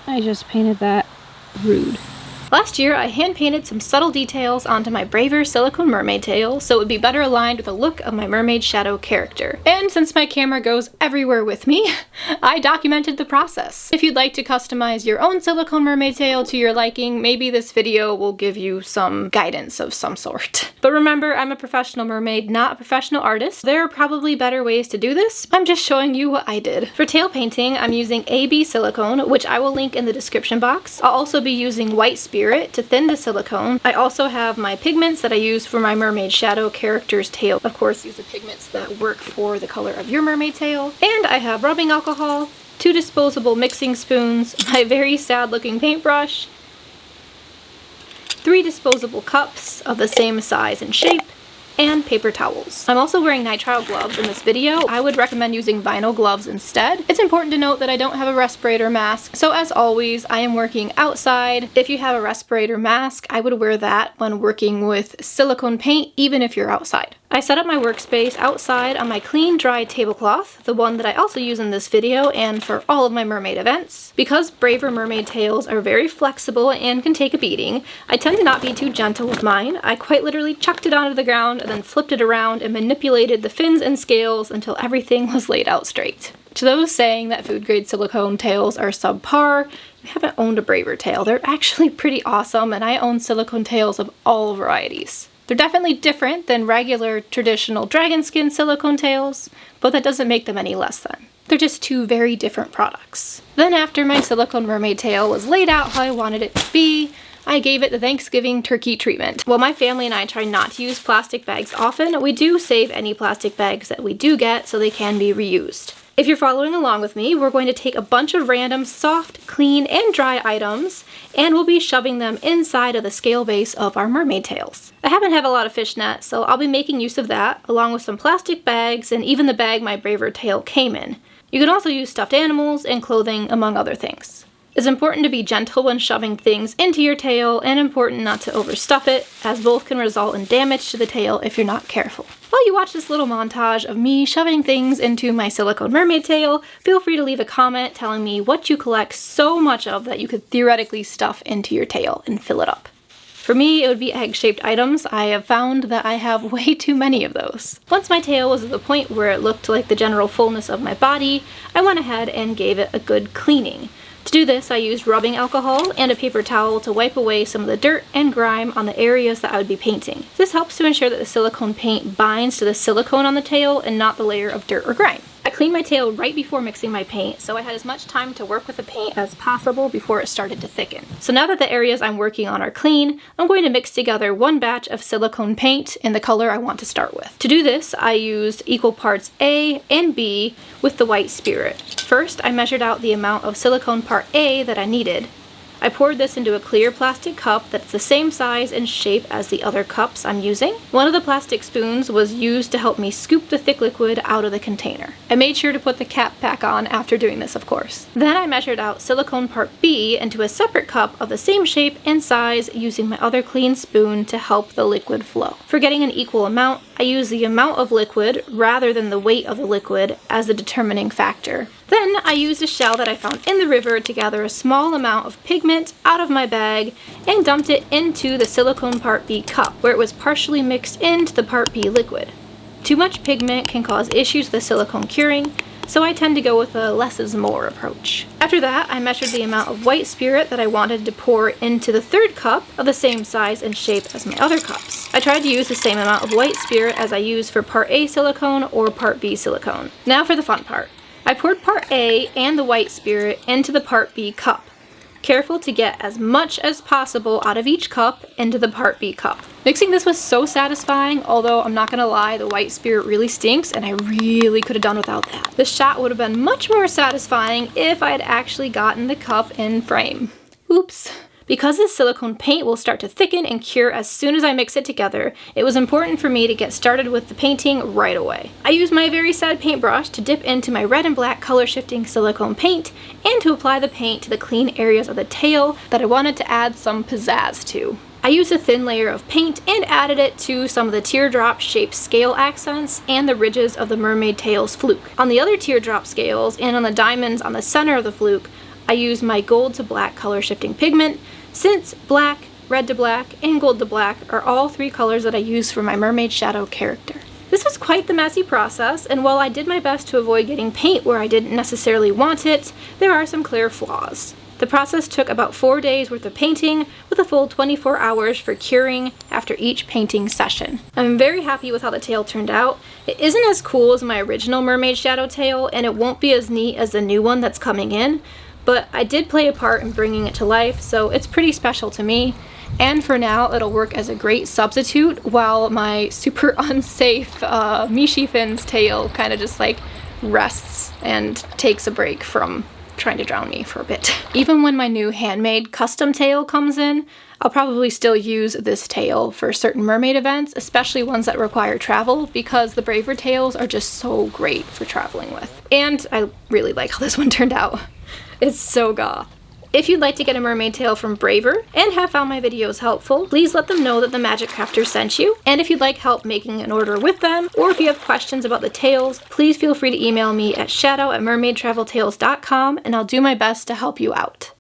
I just painted that rude. Last year, I hand-painted some subtle details onto my Braveeer Silicone Mermaid Tail so it would be better aligned with the look of my Mermaid Shadow character. And since my camera goes everywhere with me, I documented the process. If you'd like to customize your own silicone mermaid tail to your liking, maybe this video will give you some guidance of some sort. But remember, I'm a professional mermaid, not a professional artist. There are probably better ways to do this. I'm just showing you what I did. For tail painting, I'm using AB silicone, which I will link in the description box. I'll also be using white spirit to thin the silicone. I also have my pigments that I use for my Mermaid Shadow character's tail. Of course, these are pigments that work for the color of your mermaid tail. And I have rubbing alcohol, 2 disposable mixing spoons, my very sad looking paintbrush, 3 disposable cups of the same size and shape, and paper towels. I'm also wearing nitrile gloves in this video. I would recommend using vinyl gloves instead. It's important to note that I don't have a respirator mask, so as always, I am working outside. If you have a respirator mask, I would wear that when working with silicone paint, even if you're outside. I set up my workspace outside on my clean, dry tablecloth, the one that I also use in this video and for all of my mermaid events. Because Braveeer mermaid tails are very flexible and can take a beating, I tend to not be too gentle with mine. I quite literally chucked it onto the ground and then flipped it around and manipulated the fins and scales until everything was laid out straight. To those saying that food grade silicone tails are subpar, you haven't owned a Braveeer tail. They're actually pretty awesome, and I own silicone tails of all varieties. They're definitely different than regular traditional dragon skin silicone tails, but that doesn't make them any less than. They're just 2 very different products. Then after my silicone mermaid tail was laid out how I wanted it to be, I gave it the Thanksgiving turkey treatment. While my family and I try not to use plastic bags often, we do save any plastic bags that we do get so they can be reused. If you're following along with me, we're going to take a bunch of random soft, clean, and dry items, and we'll be shoving them inside of the scale base of our mermaid tails. I happen to have a lot of fishnet, so I'll be making use of that, along with some plastic bags and even the bag my Braveeer tail came in. You can also use stuffed animals and clothing, among other things. It's important to be gentle when shoving things into your tail, and important not to overstuff it, as both can result in damage to the tail if you're not careful. While you watch this little montage of me shoving things into my silicone mermaid tail, feel free to leave a comment telling me what you collect so much of that you could theoretically stuff into your tail and fill it up. For me, it would be egg-shaped items. I have found that I have way too many of those. Once my tail was at the point where it looked like the general fullness of my body, I went ahead and gave it a good cleaning. To do this, I used rubbing alcohol and a paper towel to wipe away some of the dirt and grime on the areas that I would be painting. This helps to ensure that the silicone paint binds to the silicone on the tail and not the layer of dirt or grime. I cleaned my tail right before mixing my paint, so I had as much time to work with the paint as possible before it started to thicken. So now that the areas I'm working on are clean, I'm going to mix together 1 batch of silicone paint in the color I want to start with. To do this, I used equal parts A and B with the white spirit. First, I measured out the amount of silicone part A that I needed. I poured this into a clear plastic cup that's the same size and shape as the other cups I'm using. One of the plastic spoons was used to help me scoop the thick liquid out of the container. I made sure to put the cap back on after doing this, of course. Then I measured out silicone part B into a separate cup of the same shape and size using my other clean spoon to help the liquid flow. For getting an equal amount, I used the amount of liquid rather than the weight of the liquid as the determining factor. Then I used a shell that I found in the river to gather a small amount of pigment out of my bag and dumped it into the silicone part B cup, where it was partially mixed into the part B liquid. Too much pigment can cause issues with the silicone curing, so I tend to go with a less is more approach. After that, I measured the amount of white spirit that I wanted to pour into the 3rd cup of the same size and shape as my other cups. I tried to use the same amount of white spirit as I used for part A silicone or part B silicone. Now for the fun part. I poured part A and the white spirit into the part B cup, careful to get as much as possible out of each cup into the part B cup. Mixing this was so satisfying, although I'm not gonna lie, the white spirit really stinks and I really could have done without that. This shot would have been much more satisfying if I had actually gotten the cup in frame. Oops. Because this silicone paint will start to thicken and cure as soon as I mix it together, it was important for me to get started with the painting right away. I used my very sad paintbrush to dip into my red and black color shifting silicone paint and to apply the paint to the clean areas of the tail that I wanted to add some pizzazz to. I used a thin layer of paint and added it to some of the teardrop shaped scale accents and the ridges of the mermaid tail's fluke. On the other teardrop scales and on the diamonds on the center of the fluke, I used my gold to black color shifting pigment, since black, red to black, and gold to black are all 3 colors that I use for my Mermaid Shadow character. This was quite the messy process, and while I did my best to avoid getting paint where I didn't necessarily want it, there are some clear flaws. The process took about 4 days worth of painting, with a full 24 hours for curing after each painting session. I'm very happy with how the tail turned out. It isn't as cool as my original Mermaid Shadow tail, and it won't be as neat as the new one that's coming in, but I did play a part in bringing it to life, so it's pretty special to me. And for now, it'll work as a great substitute while my super unsafe Mishi Fin's tail kind of just like rests and takes a break from trying to drown me for a bit. Even when my new handmade custom tail comes in, I'll probably still use this tail for certain mermaid events, especially ones that require travel, because the Braveeer tails are just so great for traveling with. And I really like how this one turned out. It's so goth. If you'd like to get a mermaid tail from Braveeer and have found my videos helpful, please let them know that the Magic Crafters sent you. And if you'd like help making an order with them, or if you have questions about the tails, please feel free to email me at shadow@mermaidtraveltales.com, and I'll do my best to help you out.